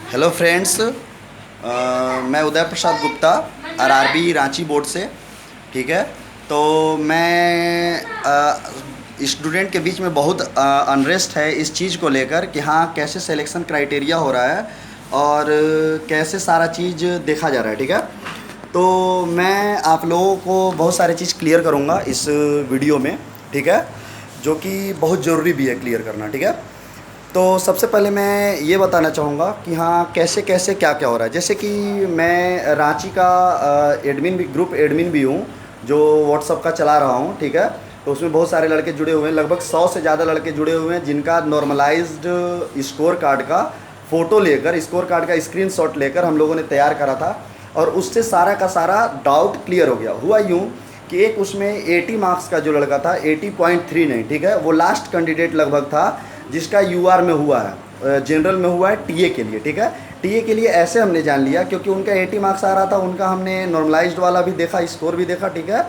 Hello friends, मैं उदय Prasad Gupta RRB Ranchi board से। ठीक है। तो मैं स्टूडेंट के बीच में बहुत अनरेस्ट है इस चीज़ को लेकर कि हाँ कैसे सिलेक्शन क्राइटेरिया हो रहा है और कैसे सारा चीज़ देखा जा रहा है। ठीक है। तो मैं आप लोगों को बहुत सारे चीज़ क्लियर करूँगा इस वीडियो में। ठीक है। जो कि बहुत ज़रूरी भी है क्लियर करना। ठीक है। तो सबसे पहले मैं ये बताना चाहूँगा कि हाँ कैसे कैसे क्या क्या हो रहा है। जैसे कि मैं रांची का एडमिन भी, ग्रुप एडमिन भी हूँ, जो व्हाट्सअप का चला रहा हूँ। ठीक है। तो उसमें बहुत सारे लड़के जुड़े हुए हैं, लगभग 100 से ज़्यादा लड़के जुड़े हुए हैं, जिनका नॉर्मलाइज्ड स्कोर कार्ड का फ़ोटो लेकर, स्कोर कार्ड का स्क्रीनशॉट लेकर हम लोगों ने तैयार करा था। और उससे सारा का सारा डाउट क्लियर हो गया। हुआ यूँ कि एक उसमें 80 मार्क्स का जो लड़का था, 80.39, ठीक है, वो लास्ट कैंडिडेट लगभग था जिसका यूआर में हुआ है, जनरल में हुआ है टीए के लिए। ठीक है। टीए के लिए ऐसे हमने जान लिया क्योंकि उनका 80 मार्क्स आ रहा था, उनका हमने नॉर्मलाइज्ड वाला भी देखा, स्कोर भी देखा। ठीक है।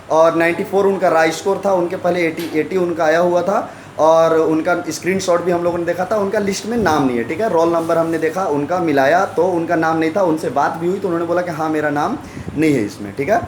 और 94 उनका राइट स्कोर था, उनके पहले 80 उनका आया हुआ था। और उनका स्क्रीनशॉट भी हम लोगों ने देखा था। उनका लिस्ट में नाम नहीं है। ठीक है। रोल नंबर हमने देखा, उनका मिलाया तो उनका नाम नहीं था। उनसे बात भी हुई तो उन्होंने बोला कि हाँ मेरा नाम नहीं है इसमें। ठीक है।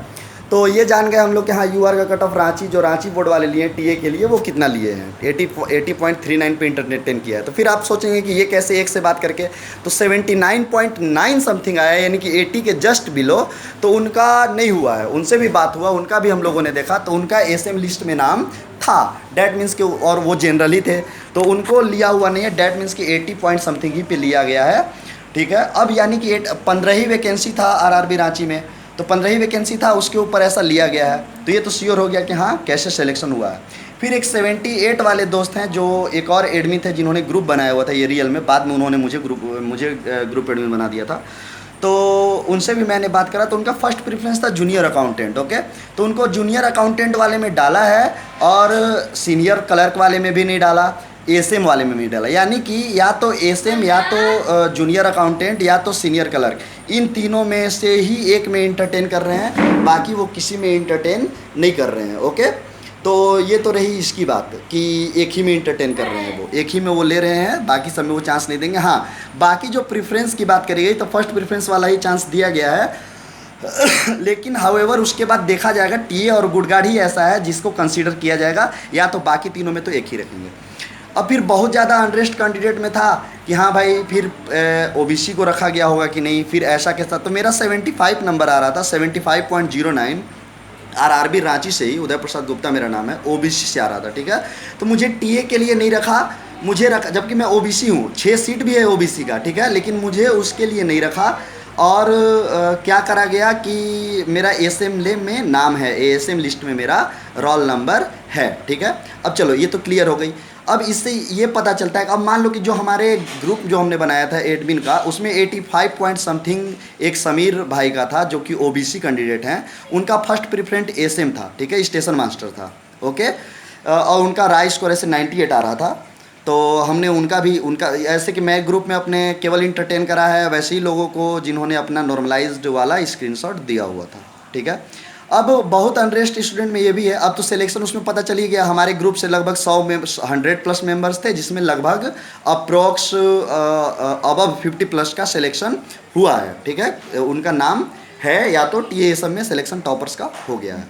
तो ये जान गए हम लोग कि हाँ यूआर का कट ऑफ रांची, जो रांची बोर्ड वाले लिए हैं टीए के लिए, वो कितना लिए हैं, 80.39 पे इंटरनेट 10 किया है। तो फिर आप सोचेंगे कि ये कैसे एक से बात करके, तो 79.9 समथिंग आया, यानी कि 80 के जस्ट बिलो। तो उनका नहीं हुआ है, उनसे भी बात हुआ, उनका भी हम लोगों ने देखा तो उनका एसएम लिस्ट में नाम था। डैट मीन्स कि, और वो जनरल ही थे तो उनको लिया हुआ नहीं है। डैट मीन्स कि 80 पॉइंट समथिंग ही पे लिया गया है। ठीक है। अब यानी कि 15 ही वैकेंसी था आरआरबी रांची में, तो 15 ही वैकेंसी था, उसके ऊपर ऐसा लिया गया है। तो ये तो श्योर हो गया कि हाँ कैसे सिलेक्शन हुआ है। फिर एक 78 वाले दोस्त हैं जो एक और एडमिन थे, जिन्होंने ग्रुप बनाया हुआ था ये रियल में, बाद में उन्होंने मुझे ग्रुप एडमिन बना दिया था। तो उनसे भी मैंने बात करा तो उनका फर्स्ट प्रेफरेंस था जूनियर अकाउंटेंट। ओके। तो उनको जूनियर अकाउंटेंट वाले में डाला है और सीनियर क्लर्क वाले में भी नहीं डाला, एसएम वाले में नहीं डाला। यानी कि या तो एसएम, या तो जूनियर अकाउंटेंट, या तो सीनियर क्लर्क, इन तीनों में से ही एक में इंटरटेन कर रहे हैं, बाकी वो किसी में इंटरटेन नहीं कर रहे हैं। ओके। तो ये तो रही इसकी बात कि एक ही में इंटरटेन कर रहे हैं, वो एक ही में वो ले रहे हैं, बाकी सब में वो चांस नहीं देंगे। हाँ, बाकी जो प्रेफरेंस की बात करी गई तो फर्स्ट प्रेफरेंस वाला ही चांस दिया गया है। लेकिन हाउएवर उसके बाद देखा जाएगा, टीए और गुडगार्ड ही ऐसा है जिसको कंसीडर किया जाएगा, या तो बाकी तीनों में तो एक ही रखेंगे। अब फिर बहुत ज़्यादा अनरेस्ट कैंडिडेट में था कि हाँ भाई फिर ओबीसी को रखा गया होगा कि नहीं, फिर ऐसा कैसा। तो मेरा 75 नंबर आ रहा था, 75.09, आरआरबी रांची से ही, उदय प्रसाद गुप्ता मेरा नाम है, ओबीसी से आ रहा था। ठीक है। तो मुझे टीए के लिए नहीं रखा, मुझे रखा, जबकि मैं ओबीसी हूँ, 6 सीट भी है ओबीसी का। ठीक है। लेकिन मुझे उसके लिए नहीं रखा। और क्या करा गया कि मेरा एसएम में नाम है, एएसएम लिस्ट में मेरा रोल नंबर है। ठीक है। अब चलो ये तो क्लियर हो गई। अब इससे ये पता चलता है कि अब मान लो कि जो हमारे ग्रुप जो हमने बनाया था एडमिन का, उसमें 85 पॉइंट समथिंग एक समीर भाई का था जो कि ओबीसी कैंडिडेट हैं, उनका फर्स्ट प्रेफरेंट एसएम था। ठीक है। स्टेशन मास्टर था। ओके। और उनका राइट स्कोर ऐसे 98 आ रहा था। तो हमने उनका भी, उनका ऐसे कि मैं ग्रुप में अपने केवल इंटरटेन करा है, वैसे ही लोगों को जिन्होंने अपना नॉर्मलाइज्ड वाला स्क्रीनशॉट दिया हुआ था। ठीक है। अब बहुत अनरेस्ट स्टूडेंट में ये भी है। अब तो सिलेक्शन उसमें पता चल ही गया, हमारे ग्रुप से लगभग 100 प्लस मेंबर्स थे, जिसमें लगभग अप्रोक्स अबव 50 प्लस का सिलेक्शन हुआ है। ठीक है। उनका नाम है, या तो टीए सब में सिलेक्शन टॉपर्स का हो गया है।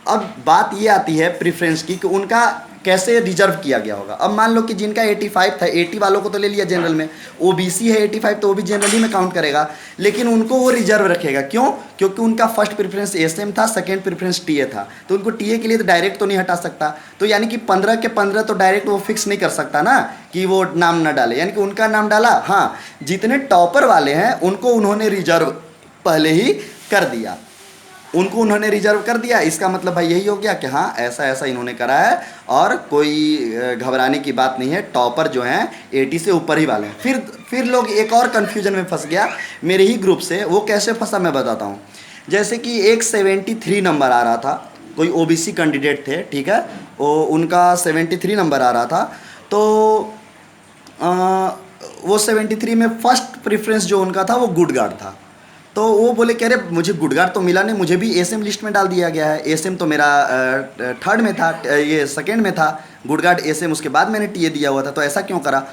अब बात ये आती है प्रेफरेंस की कि उनका कैसे रिजर्व किया गया होगा। अब मान लो कि जिनका 85 था, 80 वालों को तो ले लिया जनरल में, ओबीसी है 85 तो वो भी जनरल ही में काउंट करेगा, लेकिन उनको वो रिजर्व रखेगा। क्यों? क्योंकि उनका फर्स्ट प्रेफरेंस एसएम था, सेकंड प्रेफरेंस टीए था, तो उनको टीए के लिए तो डायरेक्ट तो नहीं हटा सकता। तो यानी कि 15 के 15 तो डायरेक्ट वो फिक्स नहीं कर सकता ना कि वो नाम ना डाले, यानी कि उनका नाम डाला। हाँ, जितने टॉपर वाले हैं उनको उन्होंने रिजर्व पहले ही कर दिया, उनको उन्होंने रिजर्व कर दिया। इसका मतलब भाई यही हो गया कि हाँ ऐसा ऐसा इन्होंने करा है और कोई घबराने की बात नहीं है। टॉपर जो हैं 80 से ऊपर ही वाले हैं। फिर लोग एक और कन्फ्यूजन में फंस गया मेरे ही ग्रुप से। वो कैसे फंसा मैं बताता हूँ। जैसे कि एक 73 नंबर आ रहा था, कोई ओबीसी कैंडिडेट थे। ठीक है। उनका 73 नंबर आ रहा था। तो वो 73 में फर्स्ट प्रेफरेंस जो उनका था वो गुडगार्ड था। तो वो बोले कह रहे मुझे गुडगार्ड तो मिला नहीं, मुझे भी एसएम लिस्ट में डाल दिया गया है। एसएम तो मेरा थर्ड में था, ये सेकंड में था, गुडगार्ड एसएम उसके बाद मैंने टीए दिया हुआ था, तो ऐसा क्यों करा।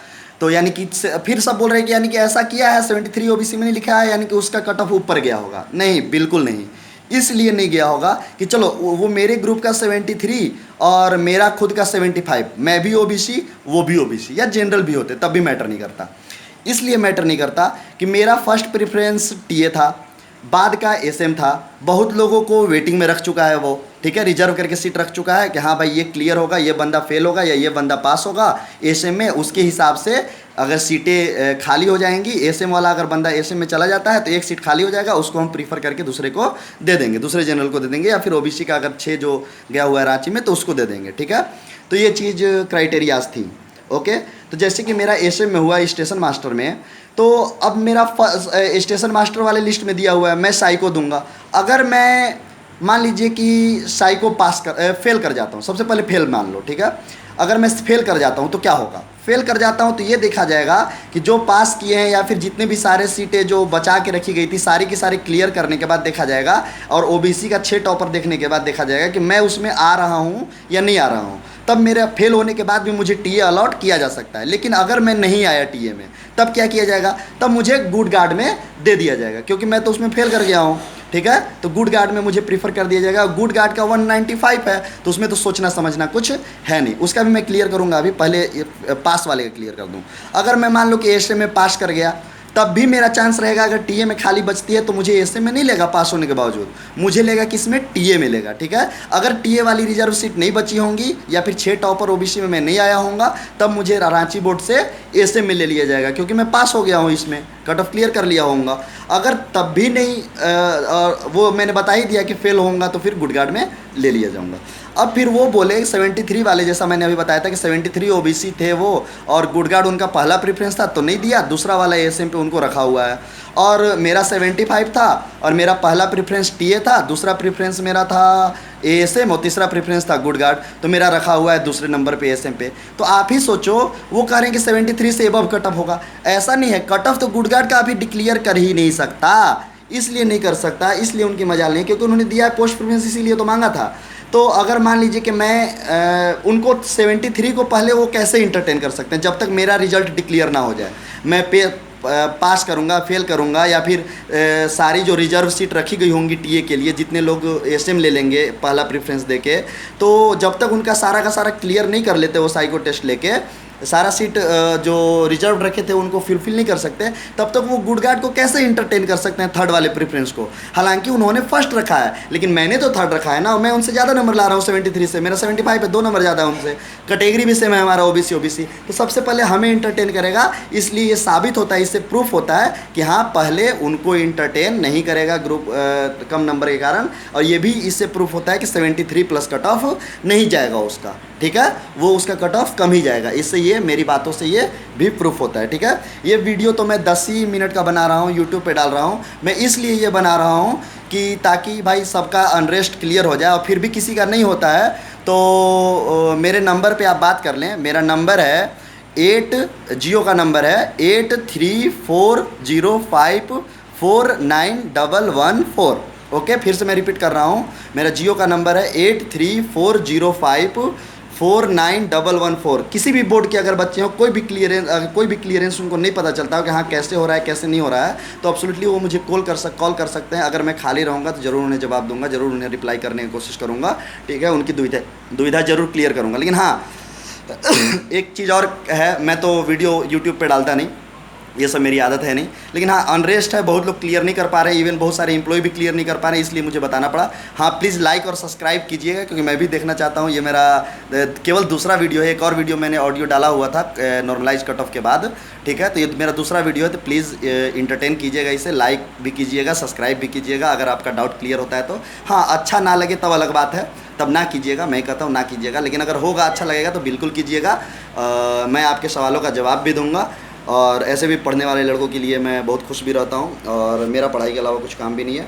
तो यानी कि फिर सब बोल रहे हैं कि यानी कि ऐसा किया है 73 ओबीसी में नहीं लिखा है, यानी कि उसका कट ऑफ ऊपर गया होगा। नहीं, बिल्कुल नहीं। इसलिए नहीं गया होगा कि चलो वो मेरे ग्रुप का 73 और मेरा खुद का 75, मैं भी ओबीसी वो भी ओबीसी, या जनरल भी होते तब भी मैटर नहीं करता। इसलिए मैटर नहीं करता कि मेरा फर्स्ट प्रेफरेंस टीए था, बाद का एसएम था, बहुत लोगों को वेटिंग में रख चुका है वो, ठीक है, रिजर्व करके सीट रख चुका है कि हाँ भाई ये क्लियर होगा, ये बंदा फेल होगा या ये बंदा पास होगा एसएम में। उसके हिसाब से अगर सीटें खाली हो जाएंगी, एसएम वाला अगर बंदा एसएम में चला जाता है तो एक सीट खाली हो जाएगा, उसको हम प्रीफर करके दूसरे को दे देंगे, दूसरे जनरल को दे देंगे, या फिर ओबीसी का अगर 6 जो गया हुआ है रांची में तो उसको दे देंगे, ठीक है। तो ये चीज़ क्राइटेरियाज थी। ओके, तो जैसे कि मेरा एसएम में हुआ स्टेशन मास्टर में, तो अब मेरा स्टेशन मास्टर वाले लिस्ट में दिया हुआ है, मैं साई को दूंगा। अगर मैं मान लीजिए कि साई को फेल कर जाता हूँ, सबसे पहले फेल मान लो, ठीक है। अगर मैं फेल कर जाता हूँ तो क्या होगा? फेल कर जाता हूँ तो ये देखा जाएगा कि जो पास किए हैं या फिर जितने भी सारे सीटें जो बचा के रखी गई थी सारी की सारी क्लियर करने के बाद देखा जाएगा, और ओबीसी का 6 टॉपर देखने के बाद देखा जाएगा कि मैं उसमें आ रहा हूँ या नहीं आ रहा हूँ। तब मेरे फेल होने के बाद भी मुझे टीए अलॉट किया जा सकता है। लेकिन अगर मैं नहीं आया टीए में, तब क्या किया जाएगा? तब मुझे गुड गार्ड में दे दिया जाएगा, क्योंकि मैं तो उसमें फेल कर गया हूँ, ठीक है। तो गुड गार्ड में मुझे प्रीफर कर दिया जाएगा। गुड गार्ड का 195 है, तो उसमें तो सोचना समझना कुछ है नहीं, उसका भी मैं क्लियर करूँगा। अभी पहले पास वाले का क्लियर कर दूँ। अगर मैं मान लो कि एसए में पास कर गया, तब भी मेरा चांस रहेगा, अगर टीए में खाली बचती है तो मुझे एसए में नहीं लेगा पास होने के बावजूद, मुझे लेगा किस में? टीए में लेगा, ठीक है। अगर टीए वाली रिजर्व सीट नहीं बची होंगी या फिर 6 टॉपर ओबीसी में मैं नहीं आया होऊंगा, तब मुझे रांची बोर्ड से एसए में ले लिया जाएगा, क्योंकि मैं पास हो गया हूँ, इसमें कट ऑफ क्लियर कर लिया होऊंगा। अगर तब भी नहीं वो मैंने बता ही दिया कि फेल होऊंगा, तो फिर गुड गार्ड में ले लिया जाऊँगा। अब फिर वो बोले 73 वाले, जैसा मैंने अभी बताया था कि 73 ओबीसी थे वो, और गुड गार्ड उनका पहला प्रेफरेंस था तो नहीं दिया, दूसरा वाला एसएम पे उनको रखा हुआ है। और मेरा 75 था और मेरा पहला प्रेफरेंस टीए था, दूसरा प्रेफरेंस मेरा था एएसएम और तीसरा प्रेफरेंस था गुड गार्ड, तो मेरा रखा हुआ है दूसरे नंबर पे एएसएम पे। तो आप ही सोचो, वो कह रहे हैं कि 73 से एबव कट ऑफ होगा। ऐसा नहीं है, कट ऑफ तो गुड गार्ड का अभी डिक्लेयर कर ही नहीं सकता। इसलिए नहीं कर सकता, इसलिए उनकी मजाल नहीं, क्योंकि उन्होंने दिया है पोस्ट प्रेफरेंस, इसीलिए तो मांगा था। तो अगर मान लीजिए कि मैं उनको 73 को पहले वो कैसे इंटरटेन कर सकते हैं जब तक मेरा रिजल्ट डिक्लेयर ना हो जाए। मैं पास करूंगा, फेल करूंगा, या फिर सारी जो रिजर्व सीट रखी गई होंगी टीए के लिए, जितने लोग एसएम ले लेंगे पहला प्रेफरेंस देके, तो जब तक उनका सारा का सारा क्लियर नहीं कर लेते वो साइको टेस्ट लेके, सारा सीट जो रिजर्व रखे थे उनको फुलफिल नहीं कर सकते, तब तक वो गुड गार्ड को कैसे इंटरटेन कर सकते हैं थर्ड वाले प्रेफरेंस को? हालांकि उन्होंने फर्स्ट रखा है, लेकिन मैंने तो थर्ड रखा है ना, मैं उनसे ज़्यादा नंबर ला रहा हूँ 73 से, मेरा 75 है, 2 नंबर ज़्यादा है उनसे, कैटेगरी भी सेम है हमारा ओबीसी। तो सबसे पहले हमें इंटरटेन करेगा, इसलिए ये साबित होता है, इससे प्रूफ होता है कि हाँ पहले उनको इंटरटेन नहीं करेगा ग्रुप कम नंबर के कारण, और ये भी इससे प्रूफ होता है कि 73 प्लस कट ऑफ नहीं जाएगा उसका, ठीक है, वो उसका कट ऑफ कम ही जाएगा। इससे ये मेरी बातों से ये भी प्रूफ होता है, ठीक है। ये वीडियो तो मैं 10 ही मिनट का बना रहा हूँ, यूट्यूब पे डाल रहा हूँ मैं, इसलिए ये बना रहा हूँ कि ताकि भाई सबका अनरेस्ट क्लियर हो जाए, और फिर भी किसी का नहीं होता है तो मेरे नंबर पे आप बात कर लें। मेरा नंबर है 8, जियो का नंबर है 8340549114। ओके, फिर से मैं रिपीट कर रहा हूँ, मेरा जियो का नंबर है 8340549114। किसी भी बोर्ड के अगर बच्चे हो, कोई भी क्लियरेंस उनको नहीं पता चलता हो कि हाँ कैसे हो रहा है कैसे नहीं हो रहा है, तो एब्सोल्युटली वो मुझे कॉल कर सकते हैं। अगर मैं खाली रहूँगा तो ज़रूर उन्हें जवाब दूंगा, ज़रूर उन्हें रिप्लाई करने की कोशिश करूँगा, ठीक है, उनकी दुविधा ज़रूर क्लियर करूँगा। लेकिन हाँ एक चीज़ और है, मैं तो वीडियो यूट्यूब पर डालता नहीं, ये सब मेरी आदत है नहीं, लेकिन हाँ अनरेस्ट है, बहुत लोग क्लियर नहीं कर पा रहे, इवन बहुत सारे एम्प्लॉय भी क्लियर नहीं कर पा रहे, इसलिए मुझे बताना पड़ा। हाँ प्लीज़ लाइक और सब्सक्राइब कीजिएगा, क्योंकि मैं भी देखना चाहता हूँ। ये मेरा केवल दूसरा वीडियो है, एक और वीडियो मैंने ऑडियो डाला हुआ था नॉर्मलाइज कट ऑफ के बाद, ठीक है, तो ये मेरा दूसरा वीडियो है, तो प्लीज़ इंटरटेन कीजिएगा इसे, लाइक भी कीजिएगा, सब्सक्राइब भी कीजिएगा अगर आपका डाउट क्लियर होता है तो। हाँ अच्छा ना लगे तब अलग बात है, तब ना कीजिएगा, मैं कहता हूँ ना कीजिएगा, लेकिन अगर होगा अच्छा लगेगा तो बिल्कुल कीजिएगा। मैं आपके सवालों का जवाब भी दूँगा, और ऐसे भी पढ़ने वाले लड़कों के लिए मैं बहुत खुश भी रहता हूँ, और मेरा पढ़ाई के अलावा कुछ काम भी नहीं है।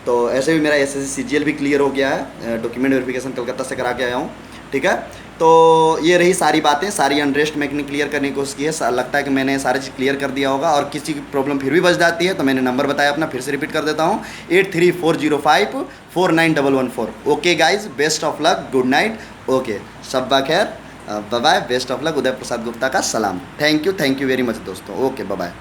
तो ऐसे भी मेरा एसएससी सीजीएल भी क्लियर हो गया है, डॉक्यूमेंट वेरिफिकेशन कलकत्ता से करा के आया हूँ, ठीक है। तो ये रही सारी बातें, सारी अनरेस्ट मैंने क्लियर करने की कोशिश की है। लगता है कि मैंने सारी चीज़ क्लियर कर दिया होगा, और किसी की प्रॉब्लम फिर भी बच जाती है तो मैंने नंबर बताया अपना, फिर से रिपीट कर देता हूँ 8340549114। Okay guys, best of luck, good night, okay, शब्बा खैर। Bye bye, best of luck. Uday Prasad Gupta का सलाम। थैंक यू वेरी मच दोस्तों। Okay bye bye.